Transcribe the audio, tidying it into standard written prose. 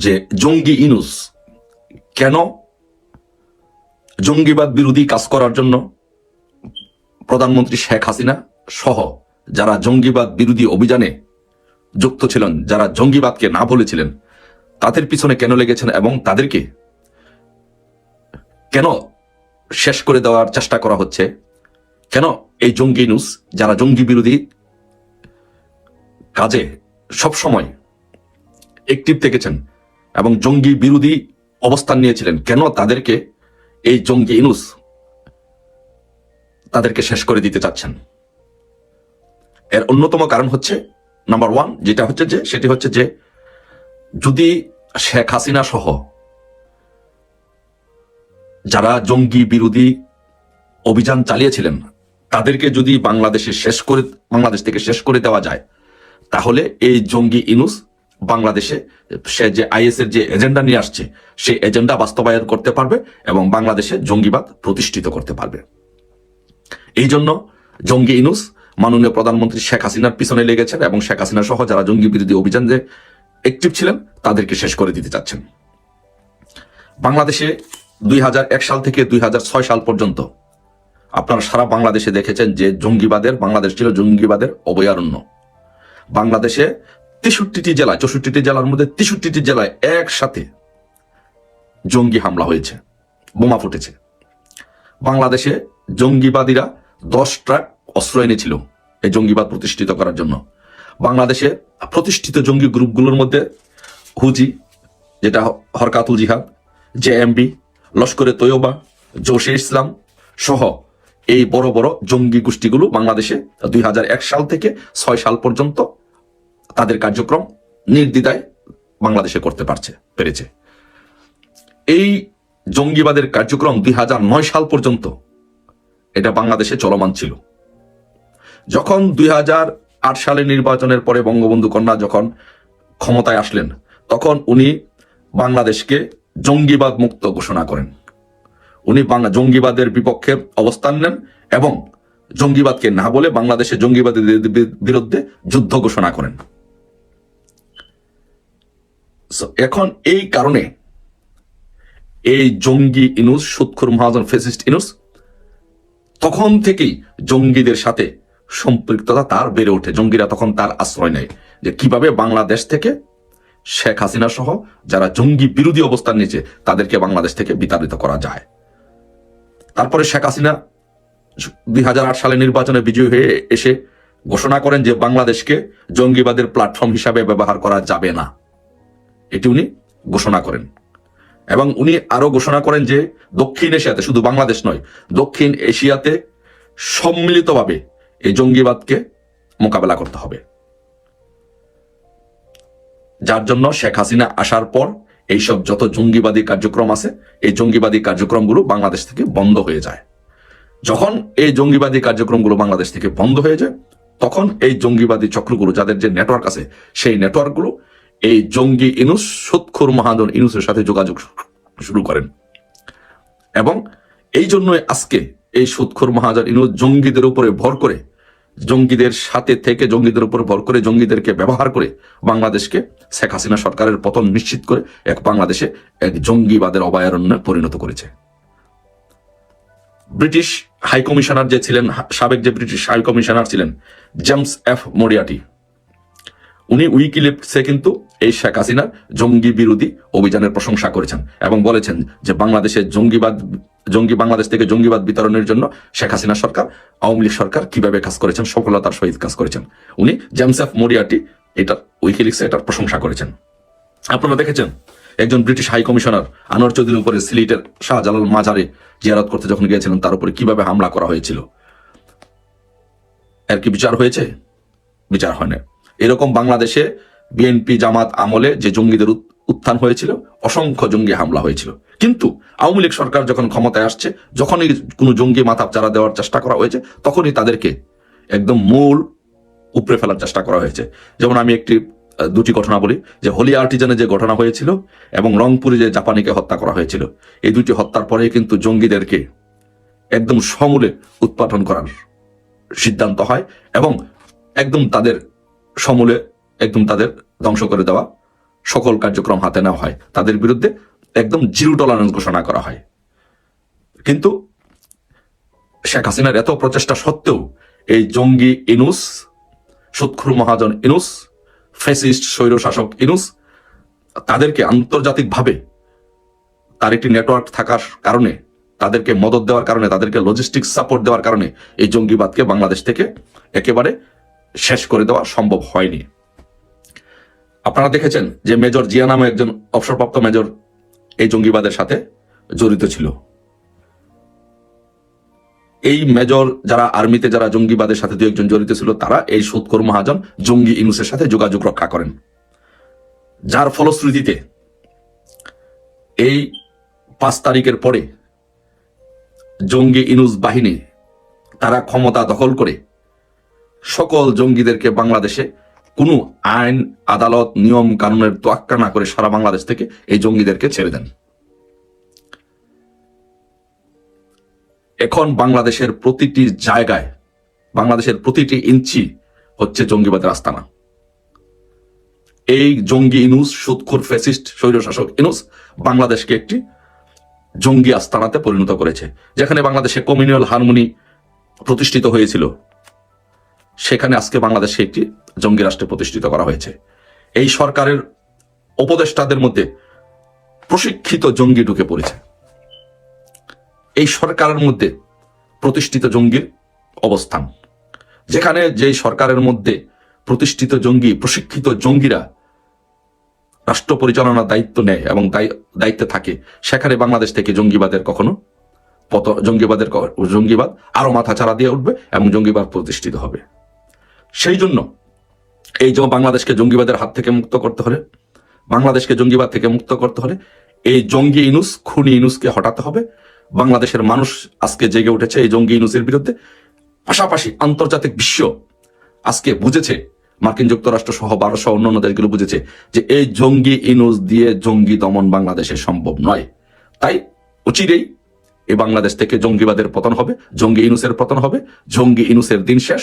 যে জঙ্গি ইনুস কেন জঙ্গিবাদ বিরোধী কাজ করার জন্য প্রধানমন্ত্রী শেখ হাসিনা সহ যারা জঙ্গিবাদ বিরোধী অভিযানে যুক্ত ছিলেন, যারা জঙ্গিবাদকে না বলেছিলেন, তাদের পিছনে কেন লেগেছেন এবং তাদেরকে কেন শেষ করে দেওয়ার চেষ্টা করা হচ্ছে, কেন এই জঙ্গি ইনুস যারা জঙ্গি বিরোধী কাজে সবসময় অ্যাক্টিভ থেকেছেন এবং জঙ্গি বিরোধী অবস্থান নিয়েছিলেন, কেন তাদেরকে এই জঙ্গি ইনুস তাদেরকে শেষ করে দিতে চাচ্ছেন। এর অন্যতম কারণ হচ্ছে নাম্বার ওয়ান, সেটি হচ্ছে যে যদি শেখ হাসিনা সহ যারা জঙ্গি বিরোধী অভিযান চালিয়েছিলেন তাদেরকে যদি বাংলাদেশ থেকে শেষ করে দেওয়া যায়, তাহলে এই জঙ্গি ইনুস বাংলাদেশে সে যে আইএস এর যে এজেন্ডা নিয়ে আসছে সেই এজেন্ডা বাস্তবায়ন করতে পারবে এবং বাংলাদেশে জঙ্গিবাদ প্রতিষ্ঠিত করতে পারবে। এই জন্য জঙ্গি ইনুস মাননীয় প্রধানমন্ত্রী শেখ হাসিনার পিছনে লেগেছেন এবং শেখ হাসিনা সহ যারা জঙ্গি বিরোধী অভিযান যে অ্যাক্টিভ ছিলেন তাদেরকে শেষ করে দিতে চাচ্ছেন। বাংলাদেশে 2001 সাল থেকে 2006 সাল পর্যন্ত আপনারা সারা বাংলাদেশে দেখেছেন যে বাংলাদেশ ছিল জঙ্গিবাদের অভয়ারণ্য। বাংলাদেশে 63টি জেলায়, 64টি জেলার মধ্যে 63টি জেলায় একসাথে জঙ্গি হামলা হয়েছে, বোমা ফুটেছে। বাংলাদেশে জঙ্গিবাদীরা 10 ট্রাক অস্ত্র এনেছিল এই জঙ্গিবাদ প্রতিষ্ঠিত করার জন্য। বাংলাদেশে প্রতিষ্ঠিত জঙ্গি গ্রুপগুলোর মধ্যে হুজি, যেটা হরকাতুল জিহাদ, জেএমবি, লস্করে তৈয়বা, জোশে ইসলাম সহ এই বড় বড় জঙ্গি গোষ্ঠীগুলো বাংলাদেশে 2001 সাল থেকে 6 সাল পর্যন্ত তাদের কার্যক্রম নির্দ্বিধায় বাংলাদেশে করতে পেরেছে। এই জঙ্গিবাদের কার্যক্রম 2009 সাল পর্যন্ত এটা বাংলাদেশে চলমান ছিল। যখন 2008 সালে নির্বাচনের পরে বঙ্গবন্ধু কন্যা যখন ক্ষমতায় আসলেন, তখন উনি বাংলাদেশকে জঙ্গিবাদ মুক্ত ঘোষণা করেন। উনি জঙ্গিবাদের বিপক্ষে অবস্থান নেন এবং জঙ্গিবাদকে না বলে বাংলাদেশে জঙ্গিবাদের বিরুদ্ধে যুদ্ধ ঘোষণা করেন। এখন এই কারণে এই জঙ্গি ইনুস, সুৎখোর মহাজন ফ্যাসিস্ট ইনুস তখন থেকেই জঙ্গিদের সাথে সম্পৃক্ততা তার বেড়ে ওঠে। জঙ্গিরা তখন তার আশ্রয় নেয় যে কিভাবে বাংলাদেশ থেকে শেখ হাসিনা সহ যারা জঙ্গি বিরোধী অবস্থান নিয়েছে তাদেরকে বাংলাদেশ থেকে বিতাড়িত করা যায়। তারপরে শেখ হাসিনা 2008 সালে নির্বাচনে বিজয়ী হয়ে এসে ঘোষণা করেন যে বাংলাদেশকে জঙ্গিবাদের প্ল্যাটফর্ম হিসাবে ব্যবহার করা যাবে না, এটি উনি ঘোষণা করেন। এবং উনি আরো ঘোষণা করেন যে দক্ষিণ এশিয়াতে, শুধু বাংলাদেশ নয়, দক্ষিণ এশিয়াতে সম্মিলিতভাবে এই জঙ্গিবাদকে মোকাবেলা করতে হবে। যার জন্য শেখ হাসিনা আসার পর এইসব যত জঙ্গিবাদী কার্যক্রম আছে, এই জঙ্গিবাদী কার্যক্রমগুলো বাংলাদেশ থেকে বন্ধ হয়ে যায়। যখন এই জঙ্গিবাদী কার্যক্রমগুলো বাংলাদেশ থেকে বন্ধ হয়ে যায়, তখন এই জঙ্গিবাদী চক্রগুলো, যাদের যে নেটওয়ার্ক আছে, সেই নেটওয়ার্কগুলো এই জঙ্গি ইনুস, সুৎখোর মহাজন ইনুসের সাথে যোগাযোগ শুরু করেন। এবং এই জন্যই আজকে এই সুৎখোর মহাজন ইনুস জঙ্গিদের উপরে ভর করে, জঙ্গিদের সাথে থেকে জঙ্গিদের উপর ভর করে, জঙ্গিদেরকে ব্যবহার করে বাংলাদেশকে শেখ হাসিনা সরকারের পতন নিশ্চিত করে বাংলাদেশে এক জঙ্গিবাদের অভয়ারণ্যে পরিণত করেছে। ব্রিটিশ হাই কমিশনার যে ছিলেন, সাবেক যে ব্রিটিশ হাই কমিশনার ছিলেন জেমস এফ মরিয়াটি, উনি উইকিলিক্সে কিন্তু এই শেখ হাসিনার জঙ্গি বিরোধী অভিযানের প্রশংসা করেছেন এবং বলেছেন যে বাংলাদেশ থেকে জঙ্গিবাদ বিতরণের জন্য শেখ হাসিনা সরকার, আওয়ামী লীগ সরকার কিভাবে কাজ করেছেন, সফলতার সহিত কাজ করেছেন। উনি জেমস এফ মরিয়াটি এটা উইকিলিক্সে এটার প্রশংসা করেছেন। আপনারা দেখেছেন একজন ব্রিটিশ হাই কমিশনার আনোয়ার চৌধুরীর উপরে সিলেটের শাহজালাল মাজারে জিয়ারত করতে যখন গিয়েছিলেন, তার উপরে কিভাবে হামলা করা হয়েছিল। এর কি বিচার হয়েছে? বিচার হয় না। এরকম বাংলাদেশে বিএনপি জামাত আমলে যে জঙ্গিদের উত্থান হয়েছিল, অসংখ্য জঙ্গি হামলা হয়েছিল। কিন্তু আওয়ামী লীগ সরকার যখন ক্ষমতায় আসছে, যখনই কোনো জঙ্গি মাথা চারা দেওয়ার চেষ্টা করা হয়েছে, তখনই তাদেরকে একদম মূল উপড়ে ফেলার চেষ্টা করা হয়েছে। যেমন আমি দুটি ঘটনা বলি, যে হোলি আর্টিজানে যে ঘটনা হয়েছিল এবং রংপুরে যে জাপানিকে হত্যা করা হয়েছিল, এই দুটি হত্যার পরে কিন্তু জঙ্গিদেরকে একদম সমূলে উৎপাটন করার সিদ্ধান্ত হয় এবং একদম তাদের সমূলে তাদের ধ্বংস করে দেওয়া সকল কার্যক্রম হাতে নেওয়া হয়, তাদের বিরুদ্ধে একদম জিরো টলারেন্স ঘোষণা করা হয়। কিন্তু শেখ হাসিনার এত প্রচেষ্টা সত্ত্বেও এই জঙ্গি ইনুস, সুৎখুর মহাজন ইনুস, ফ্যাসিস্ট স্বৈরশাসক ইনুস, তাদেরকে আন্তর্জাতিকভাবে তার একটি নেটওয়ার্ক থাকার কারণে, তাদেরকে মদত দেওয়ার কারণে, তাদেরকে লজিস্টিক সাপোর্ট দেওয়ার কারণে এই জঙ্গিবাদকে বাংলাদেশ থেকে একেবারে শেষ করে দেওয়া সম্ভব হয়নি। আপনারা দেখেছেন যে মেজর জিয়া নামে একজন অবসরপ্রাপ্ত মেজর এই জঙ্গিবাদের সাথে জড়িত ছিল। এই মেজর যারা আর্মিতে, যারা জঙ্গিবাদের সাথে দু একজন জড়িত ছিল, তারা এই সুৎখোর মহাজন জঙ্গি ইনুসের সাথে যোগাযোগ রক্ষা করেন, যার ফলশ্রুতিতে এই 5 তারিখের পরে জঙ্গি ইনুস বাহিনী তারা ক্ষমতা দখল করে সকল জঙ্গিদেরকে বাংলাদেশে কোনো আইন, আদালত, নিয়ম কানুনের তোয়াক্কা না করে সারা বাংলাদেশ থেকে এই জঙ্গিদেরকে ছেড়ে দেন। এখন বাংলাদেশের প্রতিটি জায়গায়, বাংলাদেশের প্রতিটি ইঞ্চি হচ্ছে জঙ্গিবাদের আস্তানা। এই জঙ্গি ইনুস, সুৎখোর ফ্যাসিস্ট স্বৈরশাসক ইনুস বাংলাদেশকে একটি জঙ্গি আস্তানাতে পরিণত করেছে। যেখানে বাংলাদেশে কমিউনাল হারমোনি প্রতিষ্ঠিত হয়েছিল, সেখানে আজকে বাংলাদেশে একটি জঙ্গি রাষ্ট্রে প্রতিষ্ঠিত করা হয়েছে। এই সরকারের উপদেষ্টাদের মধ্যে প্রশিক্ষিত জঙ্গি ঢুকে পড়েছে। এই সরকারের মধ্যে প্রতিষ্ঠিত জঙ্গির অবস্থান, যেখানে যেই সরকারের মধ্যে প্রতিষ্ঠিত জঙ্গি, প্রশিক্ষিত জঙ্গিরা রাষ্ট্র পরিচালনার দায়িত্ব নেয় এবং দায়িত্বে থাকে, সেখানে বাংলাদেশ থেকে জঙ্গিবাদের কখনো জঙ্গিবাদ আরো মাথা চাড়া দিয়ে উঠবে এবং জঙ্গিবাদ প্রতিষ্ঠিত হবে। সেই জন্য এই যে বাংলাদেশকে জঙ্গিবাদের হাত থেকে মুক্ত করতে হলে, বাংলাদেশকে জঙ্গিবাদ থেকে মুক্ত করতে হলে এই জঙ্গি ইনুস, খুনি ইনুসকে হটাতে হবে। বাংলাদেশের মানুষ আজকে জেগে উঠেছে এই জঙ্গি ইনুসের বিরুদ্ধে। পাশাপাশি আন্তর্জাতিক বিশ্ব আজকে বুঝেছে, মার্কিন যুক্তরাষ্ট্র সহ 1200 অন্যান্য দেশগুলো বুঝেছে যে এই জঙ্গি ইনুস দিয়ে জঙ্গি দমন বাংলাদেশে সম্ভব নয়। তাই অচিরেই এই বাংলাদেশ থেকে জঙ্গিবাদের পতন হবে, জঙ্গি ইনুসের পতন হবে, জঙ্গি ইনুসের দিন শেষ।